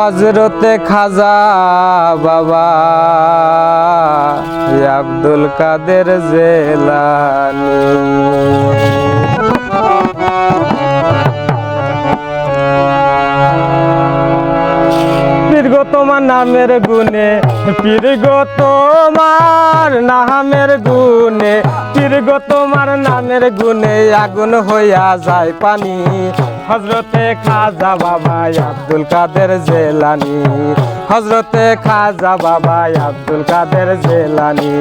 হযরতে খাজা বাবা আব্দুল কাদের জেলানী। পীর গো তোমার নামের গুণে, পীর গো তোমার নামের গুণে, পীর গো তোমার নামের গুণে আগুন হইয়া যায় পানি। হযরতে খাজা বাবা আব্দুল কাদের জেলানী, হযরতে খাজা বাবা আব্দুল কাদের জেলানী।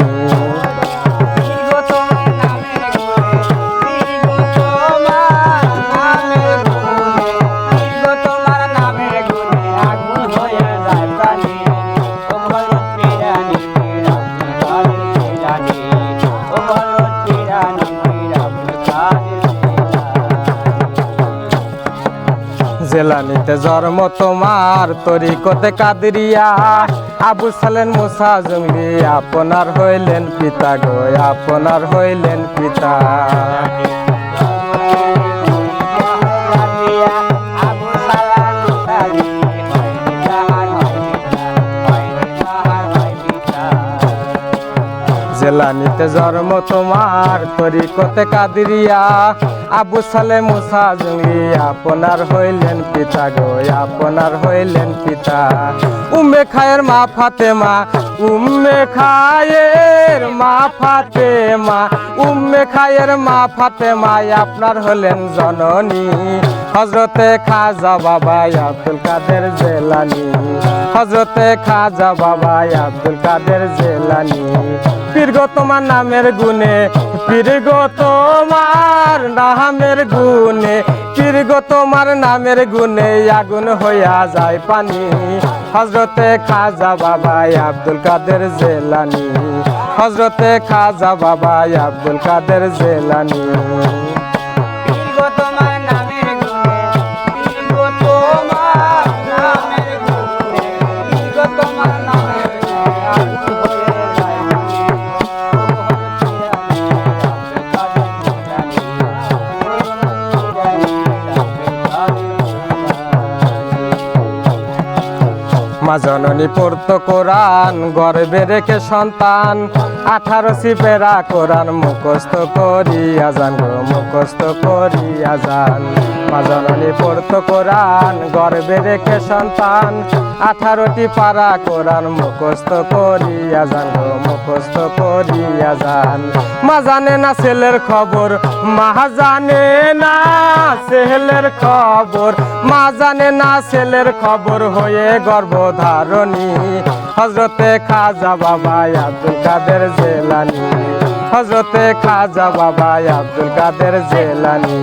জেলানীতে জন্ম তোমার, তরিকতে কাদরিয়া, আবু সালেন মুসা জঙ্গলি আপনার হইলেন পিতা গো, আপনার হইলেন পিতা। জেলানীতে জন্ম তোমার, তরিকতে কাদরিয়া, আবু সালেম মুসা জঙ্গলি আপনার হইলেন পিতা গো, আপনার হইলেন পিতা। উম্মে খায়ের মা ফাতেমা, উম্মে খায়ের মা ফাতেমা, উম্মে খায়ের মা ফাতেমা আপনার হলেন জননী। হযরতে খাজা বাবা আব্দুল কাদের জেলানী, হযরতে খাজা বাবা আব্দুল কাদের জেলানী। পীর গো তোমার নামের গুণে, পীর গো তোমার নামের গুণে, পীর গো তোমার নামের গুণে আগুন হইয়া যায় পানি। হযরতে খাজা বাবা আব্দুল কাদের জেলানী, হযরতে খাজা বাবা আব্দুল কাদের জেলানী। মা জননী পড়তো কোরআন, গর্বে রেখে সন্তান, 18 সিপেরা কোরআন মুখস্থ করিয়া যান গো, মুখস্থ করিয়া যান। মা জননী পড়তো কোরআন, গর্বে রেখে সন্তান, 18টি পারা কোরআন মুখস্থ করিয়া যান গো, মুখস্থ করিয়া যান। মা জানে না ছেলের খবর, মা জানে না ছেলের খবর, মা জানে না ছেলের খবর হয়ে গর্ভধারণী। হযরতে খাজা বাবা আব্দুল কাদের জেলানী, হযরতে খাজা বাবা আব্দুল কাদের জেলানী।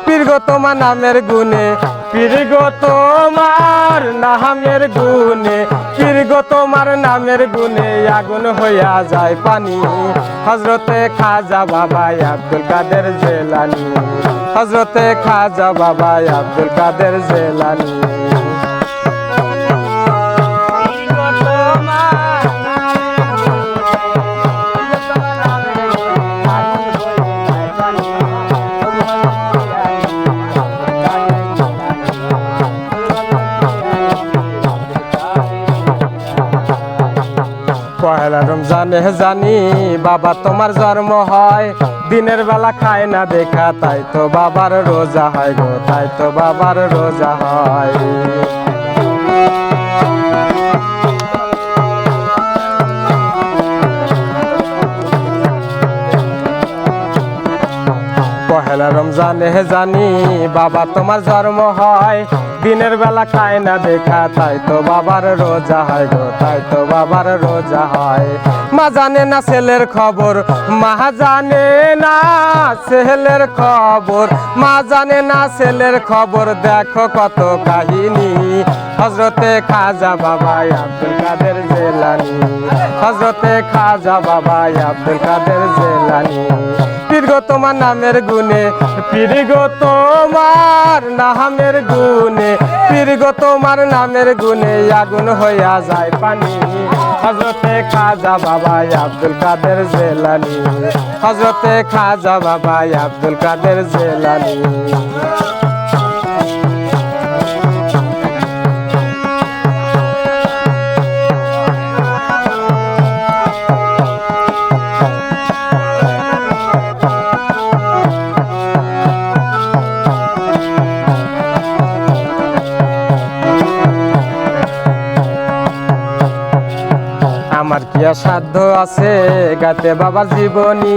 পীর গো তোমার নামের গুণে, পীর গো তোমার নামের গুণে, পীর গো তোমার নামের গুণে আগুন হইয়া যায় পানি। হযরতে খাজা বাবা আব্দুল কাদের জেলানী, হযরতে খাজা বাবা আব্দুল কাদের জেলানী। পহেলা রমজানে জানি বাবা তোমার জন্ম হয়, দিনের বেলা খায় না দেখা তাই তো বাবার রোজা হয় গো, তাই তো বাবার রোজা হয়। পহেলা রমজানে জানি বাবা তোমার জন্ম হয়, দিনের বেলা খায় না দেখা তাই তো বাবার রোজা হয় গো, তাই তো বাবার রোজা হয়। মা জানে না ছেলের খবর, মা জানে না ছেলের খবর, মা জানে না ছেলের খবর, দেখো কত কাহিনী। হযরতে খাজা বাবা আব্দুল কাদের জেলানী, হযরতে খাজা বাবা আব্দুল কাদের জেলানী। পীর গো তোমার নামের গুণে, পীর গো তোমার নামের গুণে, পীর গো তোমার নামের গুণে আগুন হইয়া যায় পানি। হযরতে খাজা বাবা আব্দুল কাদের জেলানী, হযরতে খাজা বাবা আব্দুল কাদের জেলানী। সাধ্য আছে গাতে বাবার জীবনী,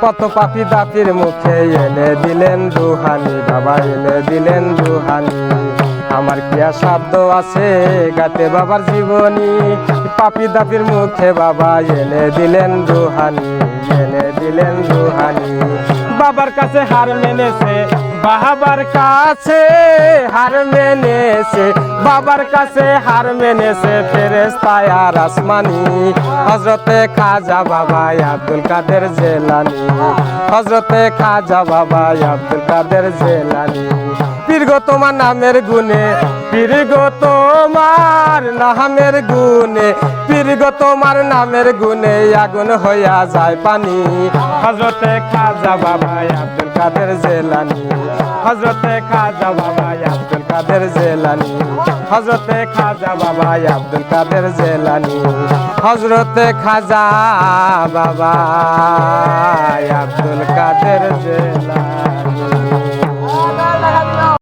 কত পাপি দাপির মুখে এনে দিলেন রুহানি, বাবা এনে দিলেন রুহানি। আমার কি আর সাধ্য আছে গাতে বাবার জীবনী, পাপি দাপির মুখে বাবা এনে দিলেন রুহানি, এনে দিলেন রুহানি। বাবার কাছে হার মেনেছে, বাবার কাছে হার মেনেছে, বাবার কাছে হার মেনেছে ফেরেশতা আর আসমানি। হযরতে খাজা বাবা আব্দুল কাদের জেলানী, হযরতে খাজা বাবা আব্দুল কাদের জেলানী। পীর গো তোমার নামের গুণে, পীর গো তোমার নামের গুণে, পীর গো তোমার নামের গুণে আগুন হইয়া যায় পানি। হযরতে খাজা বাবা আব্দুল কাদের জেলানী, হযরতে খাজা বাবা আব্দুল কাদের জেলানী, হযরতে খাজা বাবা আব্দুল কাদের জেলানী, হযরতে খাজা বাবা আব্দুল কাদের জেলানী।